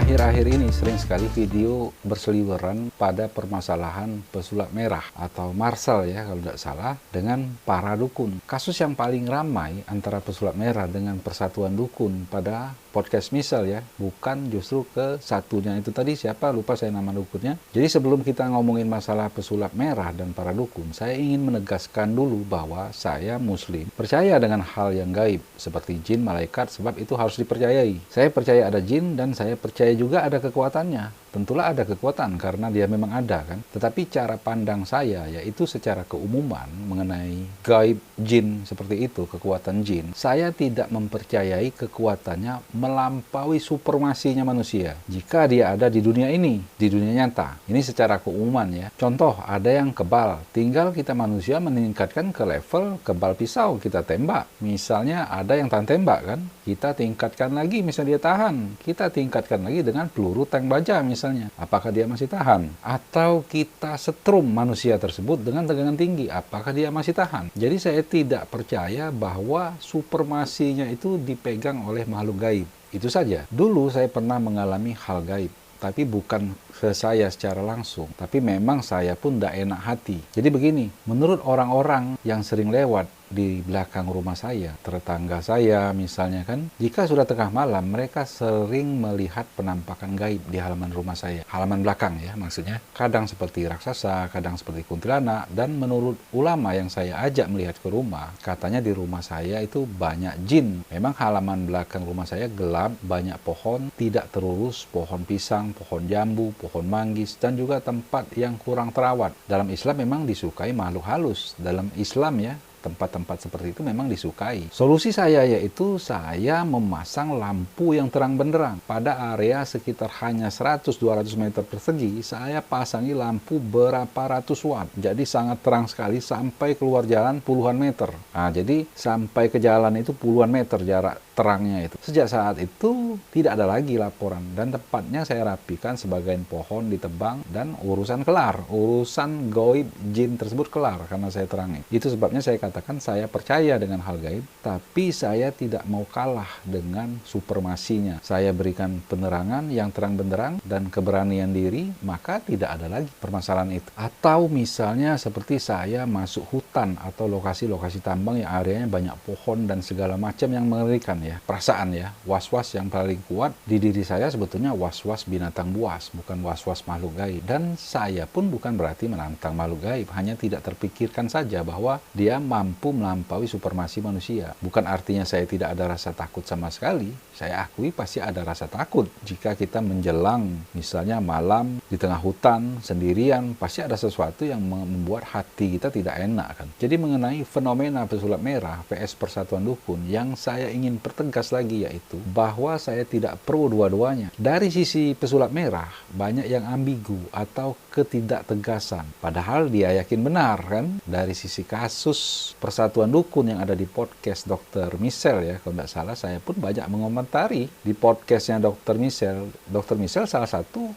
Akhir-akhir ini sering sekali video berseliweran pada permasalahan pesulap merah atau Marcel ya kalau tidak salah dengan para dukun. Kasus yang paling ramai antara pesulap merah dengan persatuan dukun pada podcast misal ya, bukan justru ke satunya itu tadi, siapa lupa saya nama dukunnya. Jadi sebelum kita ngomongin masalah pesulap merah dan para dukun, saya ingin menegaskan dulu bahwa saya muslim, percaya dengan hal yang gaib seperti jin, malaikat, sebab itu harus dipercayai. Saya percaya ada jin dan saya percaya juga ada kekuatannya. Tentulah ada kekuatan karena dia memang ada kan. Tetapi cara pandang saya yaitu secara keumuman mengenai gaib jin seperti itu, kekuatan jin. Saya tidak mempercayai kekuatannya melampaui supremasinya manusia. Jika dia ada di dunia ini, di dunia nyata. Ini secara keumuman ya. Contoh, ada yang kebal. Tinggal kita manusia meningkatkan ke level kebal pisau, kita tembak. Misalnya ada yang tahan tembak kan. Kita tingkatkan lagi misalnya dia tahan. Kita tingkatkan lagi dengan peluru tank baja misalnya. Apakah dia masih tahan? Atau kita setrum manusia tersebut dengan tegangan tinggi. Apakah dia masih tahan? Jadi saya tidak percaya bahwa supremasinya itu dipegang oleh makhluk gaib. Itu saja. Dulu saya pernah mengalami hal gaib. Tapi bukan ke saya secara langsung. Tapi memang saya pun tidak enak hati. Jadi begini, menurut orang-orang yang sering lewat di belakang rumah saya, tetangga saya misalnya kan, jika sudah tengah malam, mereka sering melihat penampakan gaib di halaman rumah saya. Halaman belakang ya maksudnya. Kadang seperti raksasa, kadang seperti kuntilanak, dan menurut ulama yang saya ajak melihat ke rumah, katanya di rumah saya itu banyak jin. Memang halaman belakang rumah saya gelap, banyak pohon, tidak terurus, pohon pisang, pohon jambu, pohon manggis, dan juga tempat yang kurang terawat. Dalam Islam memang disukai makhluk halus. Dalam Islam ya, tempat-tempat seperti itu memang disukai. Solusi saya yaitu saya memasang lampu yang terang benderang. Pada area sekitar hanya 100-200 meter persegi, saya pasangi lampu berapa ratus watt. Jadi sangat terang sekali sampai keluar jalan puluhan meter. Nah, jadi sampai ke jalan itu puluhan meter jarak terangnya itu. Sejak saat itu tidak ada lagi laporan dan tempatnya saya rapikan, sebagian pohon ditebang dan urusan kelar. Urusan gaib jin tersebut kelar karena saya terangi. Itu sebabnya saya katakan saya percaya dengan hal gaib, tapi saya tidak mau kalah dengan supremasinya. Saya berikan penerangan yang terang benderang dan keberanian diri, maka tidak ada lagi permasalahan itu. Atau misalnya seperti saya masuk hutan atau lokasi-lokasi tambang yang areanya banyak pohon dan segala macam yang mengerikan ya. Perasaan ya, was-was yang paling kuat di diri saya sebetulnya was-was binatang buas, bukan was-was makhluk gaib. Dan saya pun bukan berarti menantang makhluk gaib, hanya tidak terpikirkan saja bahwa dia mampu melampaui supremasi manusia. Bukan artinya saya tidak ada rasa takut sama sekali. Saya akui pasti ada rasa takut jika kita menjelang misalnya malam di tengah hutan sendirian, pasti ada sesuatu yang membuat hati kita tidak enak kan. Jadi mengenai fenomena pesulap merah vs persatuan dukun, yang saya ingin pertegas lagi yaitu bahwa saya tidak pro dua-duanya. Dari sisi pesulap merah banyak yang ambigu atau ketidaktegasan, padahal dia yakin benar kan. Dari sisi kasus persatuan dukun yang ada di podcast Dr. Michelle ya, kalau tidak salah, saya pun banyak mengomentari di podcastnya Dr. Michelle. Dr. Michelle salah satu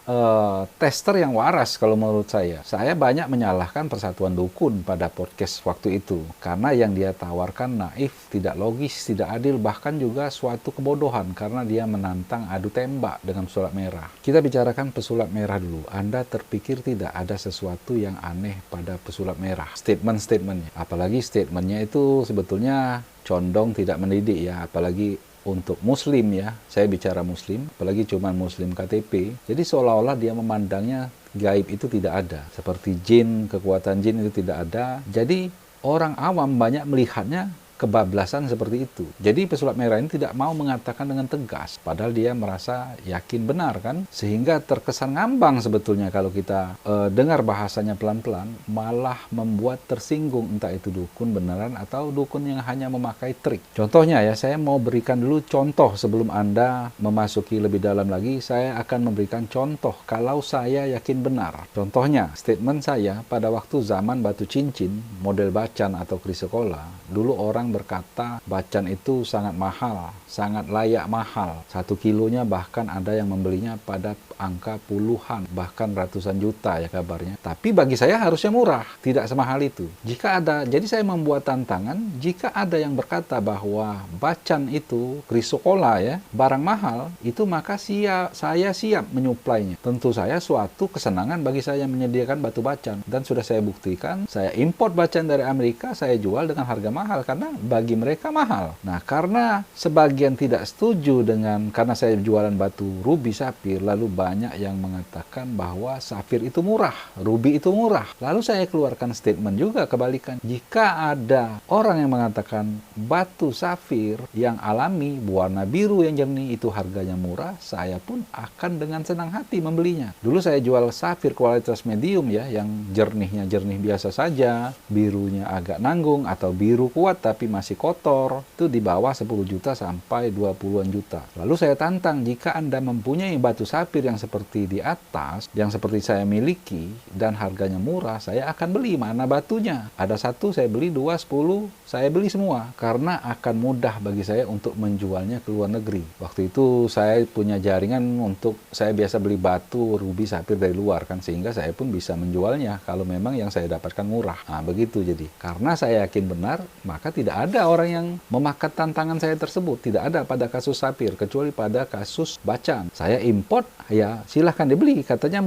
tester yang waras kalau menurut saya. Saya banyak menyalahkan persatuan dukun pada podcast waktu itu karena yang dia tawarkan naif, tidak logis, tidak adil, bahkan juga suatu kebodohan karena dia menantang adu tembak dengan pesulap merah. Kita bicarakan pesulap merah dulu. Anda terpikir tidak ada sesuatu yang aneh pada pesulap merah? Statement-statementnya. Apalagi statementnya itu sebetulnya condong tidak mendidik ya. Apalagi untuk muslim ya. Saya bicara muslim. Apalagi cuma muslim KTP. Jadi seolah-olah dia memandangnya gaib itu tidak ada. Seperti jin, kekuatan jin itu tidak ada. Jadi orang awam banyak melihatnya kebablasan seperti itu. Jadi pesulap merah ini tidak mau mengatakan dengan tegas, padahal dia merasa yakin benar kan, sehingga terkesan ngambang sebetulnya kalau kita dengar bahasanya pelan-pelan, malah membuat tersinggung entah itu dukun beneran atau dukun yang hanya memakai trik. Contohnya ya, saya mau berikan dulu contoh sebelum Anda memasuki lebih dalam lagi. Saya akan memberikan contoh kalau saya yakin benar. Contohnya, statement saya pada waktu zaman batu cincin, model bacan atau krisekola, dulu orang orang berkata bacan itu sangat mahal, sangat layak mahal. 1 kilonya bahkan ada yang membelinya pada angka puluhan, bahkan ratusan juta ya kabarnya. Tapi bagi saya harusnya murah, tidak semahal itu. Jadi saya membuat tantangan, jika ada yang berkata bahwa bacan itu, chrysocolla ya, barang mahal, itu maka saya siap menyuplainya. Tentu saya suatu kesenangan bagi saya menyediakan batu bacan. Dan sudah saya buktikan, saya import bacan dari Amerika, saya jual dengan harga mahal, karena bagi mereka mahal. Nah, karena sebagian tidak setuju karena saya jualan batu ruby safir, lalu banyak yang mengatakan bahwa safir itu murah, ruby itu murah. Lalu saya keluarkan statement juga kebalikan. Jika ada orang yang mengatakan batu safir yang alami, warna biru yang jernih itu harganya murah, saya pun akan dengan senang hati membelinya. Dulu saya jual safir kualitas medium ya, yang jernihnya jernih biasa saja, birunya agak nanggung atau biru kuat tapi masih kotor, itu di bawah 10 juta sampai 20-an juta. Lalu saya tantang, jika Anda mempunyai batu safir yang seperti di atas, yang seperti saya miliki, dan harganya murah, saya akan beli. Mana batunya? Ada 1, saya beli, 2, 10, saya beli semua. Karena akan mudah bagi saya untuk menjualnya ke luar negeri. Waktu itu saya punya jaringan untuk, saya biasa beli batu ruby safir dari luar kan, sehingga saya pun bisa menjualnya kalau memang yang saya dapatkan murah. Nah, begitu jadi. Karena saya yakin benar, maka tidak ada orang yang memakan tantangan saya tersebut. Tidak ada pada kasus safir, kecuali pada kasus bacan. Saya import, ya silahkan dibeli, katanya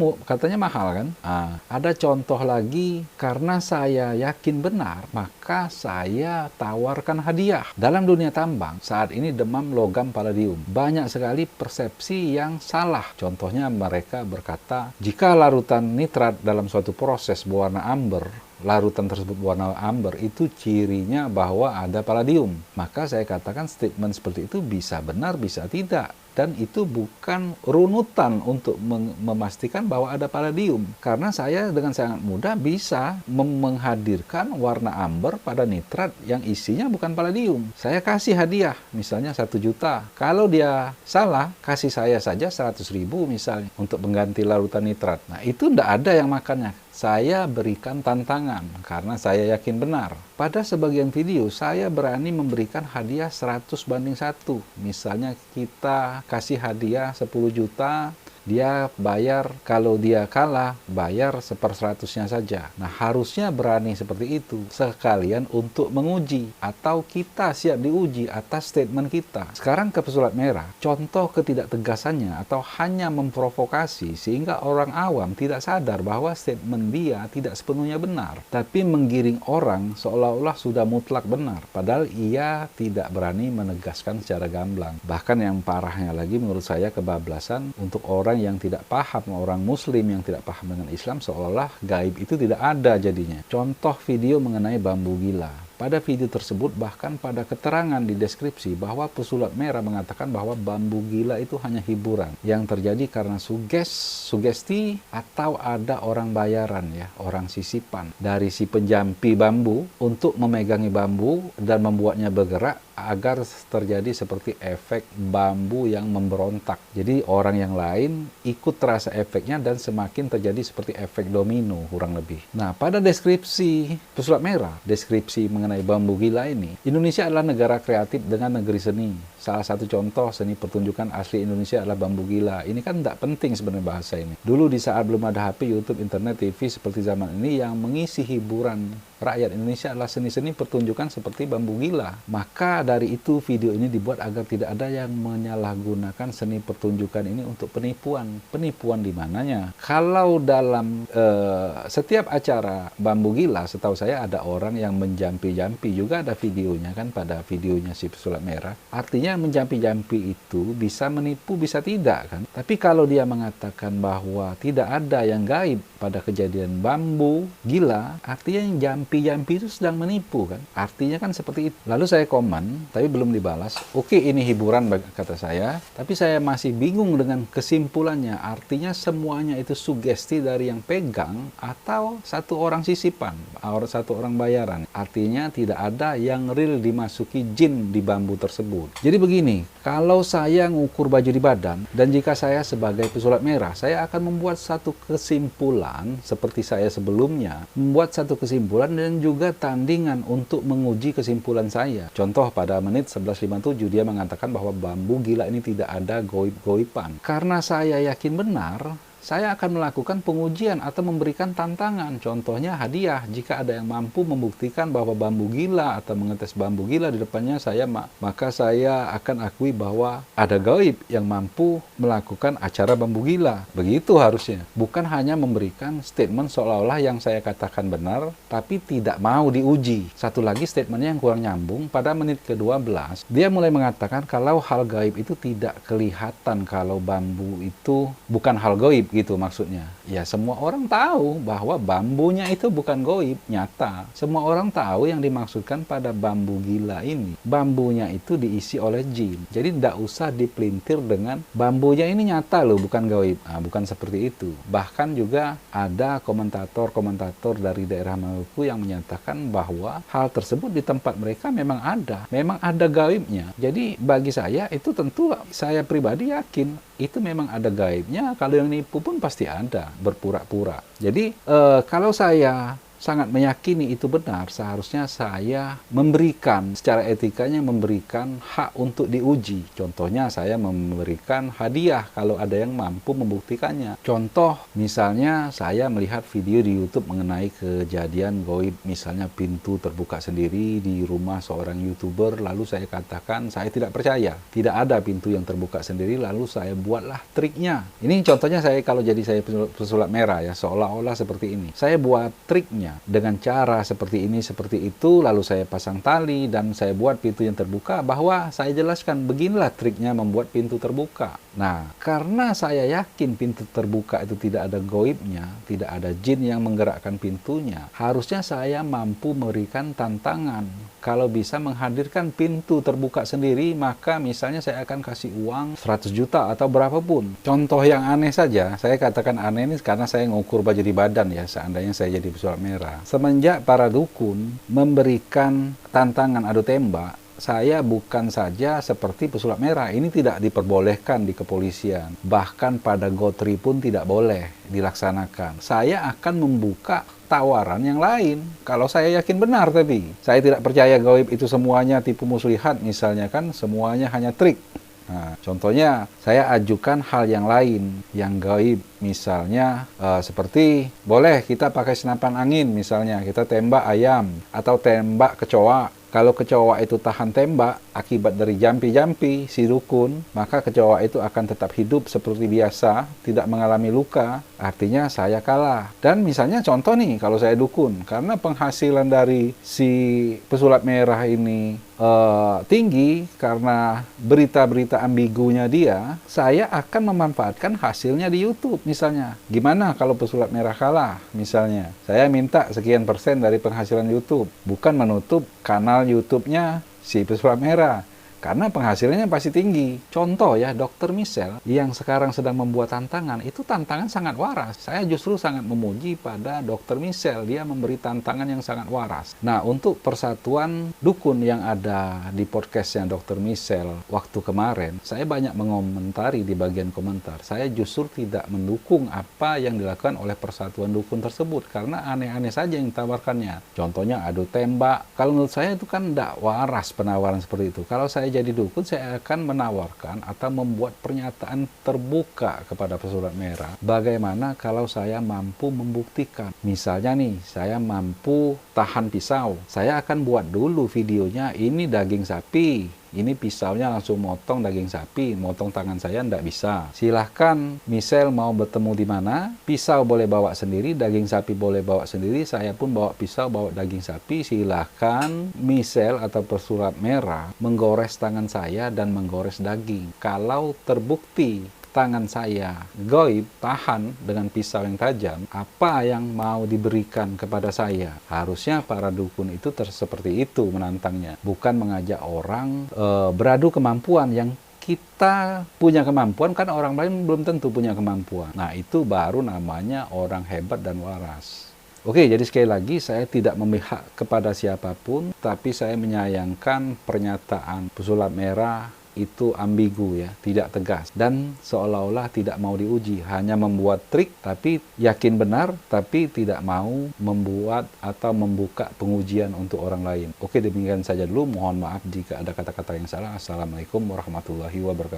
mahal kan. Nah, ada contoh lagi, karena saya yakin benar, maka saya tawarkan hadiah. Dalam dunia tambang, saat ini demam logam palladium. Banyak sekali persepsi yang salah. Contohnya mereka berkata, jika larutan nitrat dalam suatu proses berwarna amber, larutan tersebut warna amber, itu cirinya bahwa ada palladium. Maka saya katakan statement seperti itu bisa benar, bisa tidak. Dan itu bukan runutan untuk memastikan bahwa ada palladium. Karena saya dengan sangat mudah bisa menghadirkan warna amber pada nitrat yang isinya bukan palladium. Saya kasih hadiah, misalnya 1 juta. Kalau dia salah, kasih saya saja 100.000 misalnya, untuk mengganti larutan nitrat. Nah, itu tidak ada yang makannya. Saya berikan tantangan karena saya yakin benar. Pada sebagian video saya berani memberikan hadiah 100:1. Misalnya kita kasih hadiah 10 juta, dia bayar, kalau dia kalah, bayar 1/100-nya saja. Nah, harusnya berani seperti itu. Sekalian untuk menguji, atau kita siap diuji atas statement kita. Sekarang ke pesulap merah, contoh ketidaktegasannya atau hanya memprovokasi sehingga orang awam tidak sadar bahwa statement dia tidak sepenuhnya benar. Tapi menggiring orang seolah-olah sudah mutlak benar. Padahal ia tidak berani menegaskan secara gamblang. Bahkan yang parahnya lagi menurut saya kebablasan untuk orang yang tidak paham, orang muslim yang tidak paham dengan Islam, seolah-olah gaib itu tidak ada jadinya. Contoh video mengenai bambu gila. Pada video tersebut, bahkan pada keterangan di deskripsi, bahwa pesulap merah mengatakan bahwa bambu gila itu hanya hiburan yang terjadi karena sugesti atau ada orang bayaran ya, orang sisipan dari si penjampi bambu untuk memegangi bambu dan membuatnya bergerak agar terjadi seperti efek bambu yang memberontak. Jadi orang yang lain ikut terasa efeknya dan semakin terjadi seperti efek domino kurang lebih. Nah, pada deskripsi pesulap merah, deskripsi mengenai bambu gila ini, Indonesia adalah negara kreatif dengan negeri seni. Salah satu contoh seni pertunjukan asli Indonesia adalah bambu gila. Ini kan tidak penting sebenarnya bahasa ini. Dulu di saat belum ada HP, YouTube, internet, TV seperti zaman ini, yang mengisi hiburan rakyat Indonesia adalah seni-seni pertunjukan seperti bambu gila. Maka dari itu video ini dibuat agar tidak ada yang menyalahgunakan seni pertunjukan ini untuk penipuan. Penipuan di mananya? Kalau dalam setiap acara bambu gila, setahu saya ada orang yang menjampi-jampi, juga ada videonya kan, pada videonya si pesulap merah. Artinya menjampi-jampi itu bisa menipu, bisa tidak kan. Tapi kalau dia mengatakan bahwa tidak ada yang gaib pada kejadian bambu gila, artinya yang jampi-jampi itu sedang menipu kan. Artinya kan seperti itu. Lalu saya komen, tapi belum dibalas. Oke, ini hiburan kata saya, tapi saya masih bingung dengan kesimpulannya. Artinya semuanya itu sugesti dari yang pegang atau satu orang sisipan, satu orang bayaran. Artinya tidak ada yang real dimasuki jin di bambu tersebut. Jadi begini, kalau saya ngukur baju di badan dan jika saya sebagai pesulap merah, saya akan membuat satu kesimpulan seperti saya sebelumnya, membuat satu kesimpulan dan juga tandingan untuk menguji kesimpulan saya. Contoh pada menit 11.57 dia mengatakan bahwa bambu gila ini tidak ada goib-goiban. Karena saya yakin benar, saya akan melakukan pengujian atau memberikan tantangan. Contohnya hadiah. Jika ada yang mampu membuktikan bahwa bambu gila atau mengetes bambu gila di depannya saya, maka saya akan akui bahwa ada gaib yang mampu melakukan acara bambu gila. Begitu harusnya. Bukan hanya memberikan statement seolah-olah yang saya katakan benar, tapi tidak mau diuji. Satu lagi statementnya yang kurang nyambung. Pada menit ke-12, dia mulai mengatakan kalau hal gaib itu tidak kelihatan, kalau bambu itu bukan hal gaib. Gitu maksudnya. Ya semua orang tahu bahwa bambunya itu bukan goib, nyata. Semua orang tahu yang dimaksudkan pada bambu gila ini. Bambunya itu diisi oleh jin. Jadi tidak usah dipelintir dengan bambunya ini nyata loh, bukan goib. Nah, bukan seperti itu. Bahkan juga ada komentator-komentator dari daerah Maluku yang menyatakan bahwa hal tersebut di tempat mereka memang ada gaibnya. Jadi bagi saya itu tentu saya pribadi yakin itu memang ada gaibnya. Kalau yang nipu pun pasti ada, berpura-pura. Jadi kalau saya sangat meyakini itu benar, seharusnya saya memberikan, secara etikanya memberikan hak untuk diuji. Contohnya saya memberikan hadiah kalau ada yang mampu membuktikannya. Contoh, misalnya saya melihat video di YouTube mengenai kejadian gaib, misalnya pintu terbuka sendiri di rumah seorang YouTuber, lalu saya katakan saya tidak percaya, tidak ada pintu yang terbuka sendiri, lalu saya buatlah triknya. Ini contohnya saya kalau jadi saya pesulap merah ya, seolah-olah seperti ini. Saya buat triknya dengan cara seperti ini, seperti itu, lalu saya pasang tali dan saya buat pintu yang terbuka, bahwa saya jelaskan beginilah triknya membuat pintu terbuka. Nah, karena saya yakin pintu terbuka itu tidak ada gaibnya, tidak ada jin yang menggerakkan pintunya, harusnya saya mampu memberikan tantangan. Kalau bisa menghadirkan pintu terbuka sendiri, maka misalnya saya akan kasih uang 100 juta atau berapapun. Contoh yang aneh saja, saya katakan aneh ini karena saya ngukur baju di badan ya, seandainya saya jadi pesulap merah. Semenjak para dukun memberikan tantangan adu tembak, saya bukan saja seperti pesulap merah, ini tidak diperbolehkan di kepolisian. Bahkan pada Gotri pun tidak boleh dilaksanakan. Saya akan membuka tawaran yang lain. Kalau saya yakin benar, tapi saya tidak percaya gaib itu semuanya tipu muslihat misalnya, kan semuanya hanya trik. Nah, contohnya saya ajukan hal yang lain yang gaib, misalnya seperti boleh kita pakai senapan angin, misalnya kita tembak ayam atau tembak kecoa. Kalau kecoa itu tahan tembak akibat dari jampi-jampi si dukun, maka kecoa itu akan tetap hidup seperti biasa, tidak mengalami luka. Artinya saya kalah. Dan misalnya contoh nih, kalau saya dukun, karena penghasilan dari si pesulap merah ini tinggi karena berita-berita ambigunya dia, saya akan memanfaatkan hasilnya di YouTube. Misalnya, gimana kalau pesulap merah kalah? Misalnya, saya minta sekian persen dari penghasilan YouTube, bukan menutup kanal YouTube-nya si pesulap merah, karena penghasilannya pasti tinggi. Contoh ya, Dr. Michelle yang sekarang sedang membuat tantangan, itu tantangan sangat waras. Saya justru sangat memuji pada Dr. Michelle, dia memberi tantangan yang sangat waras. Nah, untuk persatuan dukun yang ada di podcastnya Dr. Michelle waktu kemarin, saya banyak mengomentari di bagian komentar. Saya justru tidak mendukung apa yang dilakukan oleh persatuan dukun tersebut, karena aneh-aneh saja yang ditawarkannya. Contohnya adu tembak. Kalau menurut saya itu kan tidak waras penawaran seperti itu. Kalau saya jadi dukun, saya akan menawarkan atau membuat pernyataan terbuka kepada pesulap merah. Bagaimana kalau saya mampu membuktikan? Misalnya nih, saya mampu tahan pisau. Saya akan buat dulu videonya, ini daging sapi. Ini pisaunya langsung motong daging sapi, motong tangan saya ndak bisa. Silahkan Michelle mau bertemu di mana, pisau boleh bawa sendiri, daging sapi boleh bawa sendiri, saya pun bawa pisau, bawa daging sapi. Silahkan Michelle atau pesulap merah menggores tangan saya dan menggores daging. Kalau terbukti tangan saya goib, tahan dengan pisau yang tajam, apa yang mau diberikan kepada saya? Harusnya para dukun itu seperti itu menantangnya, bukan mengajak orang beradu kemampuan yang kita punya kemampuan, kan orang lain belum tentu punya kemampuan. Nah, itu baru namanya orang hebat dan waras. Oke, jadi sekali lagi saya tidak memihak kepada siapapun, tapi saya menyayangkan pernyataan pesulap merah itu ambigu ya, tidak tegas dan seolah-olah tidak mau diuji, hanya membuat trik tapi yakin benar, tapi tidak mau membuat atau membuka pengujian untuk orang lain. Oke, demikian saja dulu, mohon maaf jika ada kata-kata yang salah. Assalamualaikum warahmatullahi wabarakatuh.